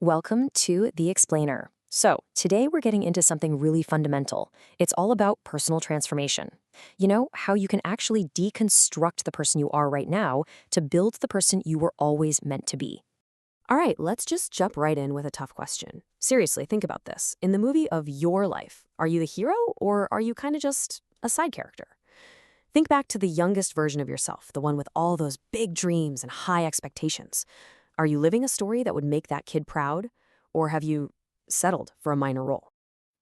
Welcome to The Explainer. So, today we're getting into something really fundamental. It's all about personal transformation. You know, how you can actually deconstruct the person you are right now to build the person you were always meant to be. All right, let's just jump right in with a tough question. Seriously, think about this. In the movie of your life, are you the hero or are you kind of just a side character? Think back to the youngest version of yourself, the one with all those big dreams and high expectations. Are you living a story that would make that kid proud? Or have you settled for a minor role?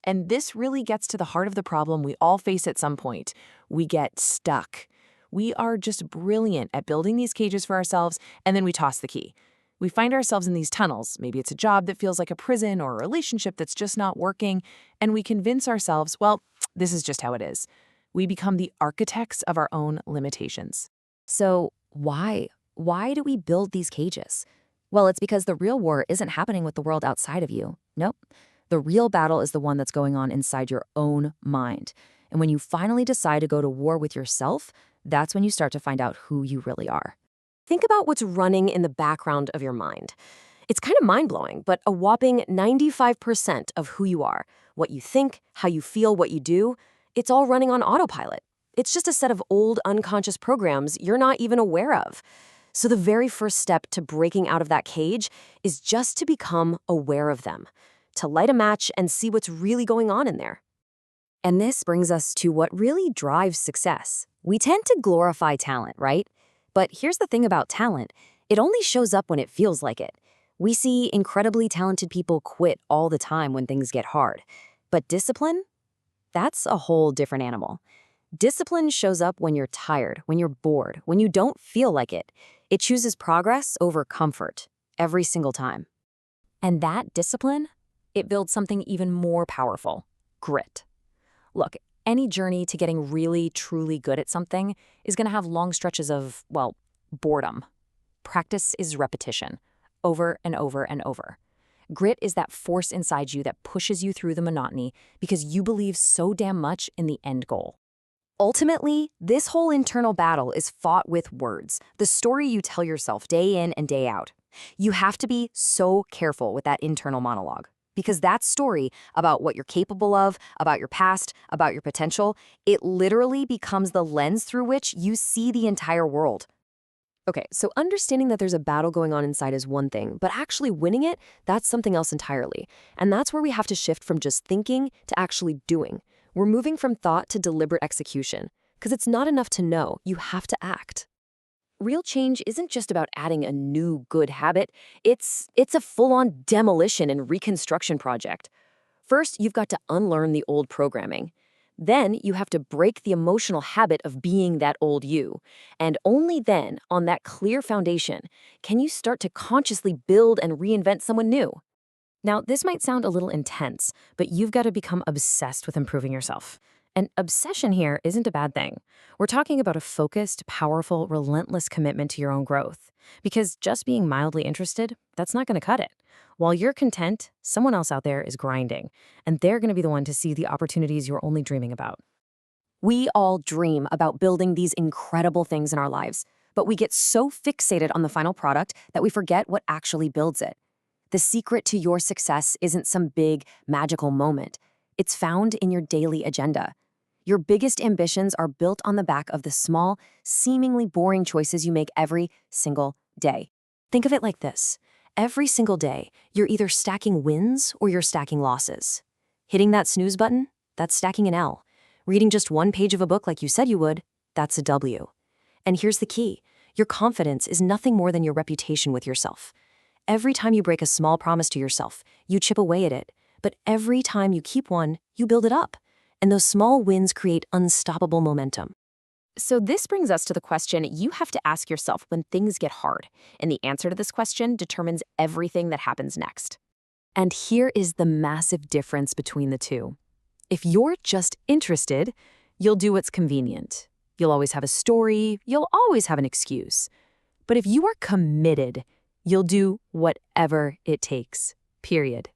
And this really gets to the heart of the problem we all face at some point. We get stuck. We are just brilliant at building these cages for ourselves, and then we toss the key. We find ourselves in these tunnels. Maybe it's a job that feels like a prison or a relationship that's just not working, and we convince ourselves, well, this is just how it is. We become the architects of our own limitations. So why? Why do we build these cages? Well, it's because the real war isn't happening with the world outside of you. Nope. The real battle is the one that's going on inside your own mind. And when you finally decide to go to war with yourself, that's when you start to find out who you really are. Think about what's running in the background of your mind. It's kind of mind-blowing, but a whopping 95% of who you are, what you think, how you feel, what you do, it's all running on autopilot. It's just a set of old unconscious programs you're not even aware of. So the very first step to breaking out of that cage is just to become aware of them, to light a match and see what's really going on in there. And this brings us to what really drives success. We tend to glorify talent, right? But here's the thing about talent. It only shows up when it feels like it. We see incredibly talented people quit all the time when things get hard. But discipline? That's a whole different animal. Discipline shows up when you're tired, when you're bored, when you don't feel like it. It chooses progress over comfort every single time. And that discipline, it builds something even more powerful: grit. Look, any journey to getting really, truly good at something is going to have long stretches of, well, boredom. Practice is repetition, over and over and over. Grit is that force inside you that pushes you through the monotony because you believe so damn much in the end goal. Ultimately, this whole internal battle is fought with words, the story you tell yourself day in and day out. You have to be so careful with that internal monologue, because that story about what you're capable of, about your past, about your potential, it literally becomes the lens through which you see the entire world. Okay, so understanding that there's a battle going on inside is one thing, but actually winning it, that's something else entirely. And that's where we have to shift from just thinking to actually doing. We're moving from thought to deliberate execution, because it's not enough to know, you have to act. Real change isn't just about adding a new good habit, it's a full-on demolition and reconstruction project. First, you've got to unlearn the old programming. Then you have to break the emotional habit of being that old you. And only then, on that clear foundation, can you start to consciously build and reinvent someone new. Now, this might sound a little intense, but you've got to become obsessed with improving yourself. And obsession here isn't a bad thing. We're talking about a focused, powerful, relentless commitment to your own growth. Because just being mildly interested, that's not going to cut it. While you're content, someone else out there is grinding, and they're going to be the one to see the opportunities you're only dreaming about. We all dream about building these incredible things in our lives, but we get so fixated on the final product that we forget what actually builds it. The secret to your success isn't some big, magical moment. It's found in your daily agenda. Your biggest ambitions are built on the back of the small, seemingly boring choices you make every single day. Think of it like this. Every single day, you're either stacking wins or you're stacking losses. Hitting that snooze button, that's stacking an L. Reading just one page of a book like you said you would, that's a W. And here's the key. Your confidence is nothing more than your reputation with yourself. Every time you break a small promise to yourself, you chip away at it. But every time you keep one, you build it up. And those small wins create unstoppable momentum. So this brings us to the question you have to ask yourself when things get hard. And the answer to this question determines everything that happens next. And here is the massive difference between the two. If you're just interested, you'll do what's convenient. You'll always have a story. You'll always have an excuse. But if you are committed, you'll do whatever it takes, period.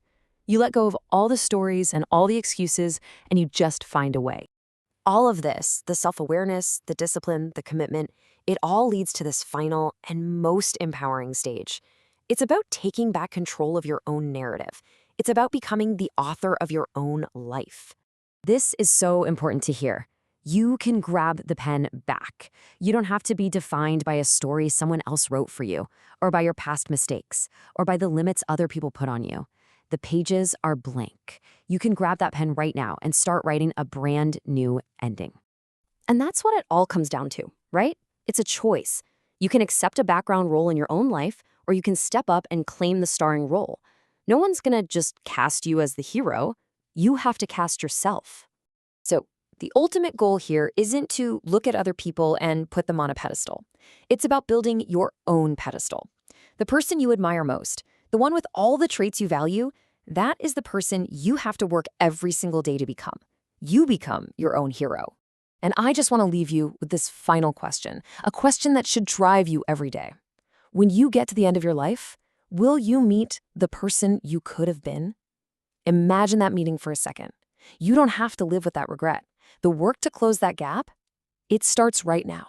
You let go of all the stories and all the excuses, and you just find a way. All of this, the self-awareness, the discipline, the commitment, it all leads to this final and most empowering stage. It's about taking back control of your own narrative. It's about becoming the author of your own life. This is so important to hear. You can grab the pen back. You don't have to be defined by a story someone else wrote for you, or by your past mistakes, or by the limits other people put on you. The pages are blank. You can grab that pen right now and start writing a brand new ending. And that's what it all comes down to, right? It's a choice. You can accept a background role in your own life, or you can step up and claim the starring role. No one's gonna just cast you as the hero. You have to cast yourself. So, the ultimate goal here isn't to look at other people and put them on a pedestal. It's about building your own pedestal. The person you admire most, the one with all the traits you value, that is the person you have to work every single day to become. You become your own hero. And I just want to leave you with this final question, a question that should drive you every day. When you get to the end of your life, will you meet the person you could have been? Imagine that meeting for a second. You don't have to live with that regret. The work to close that gap, it starts right now.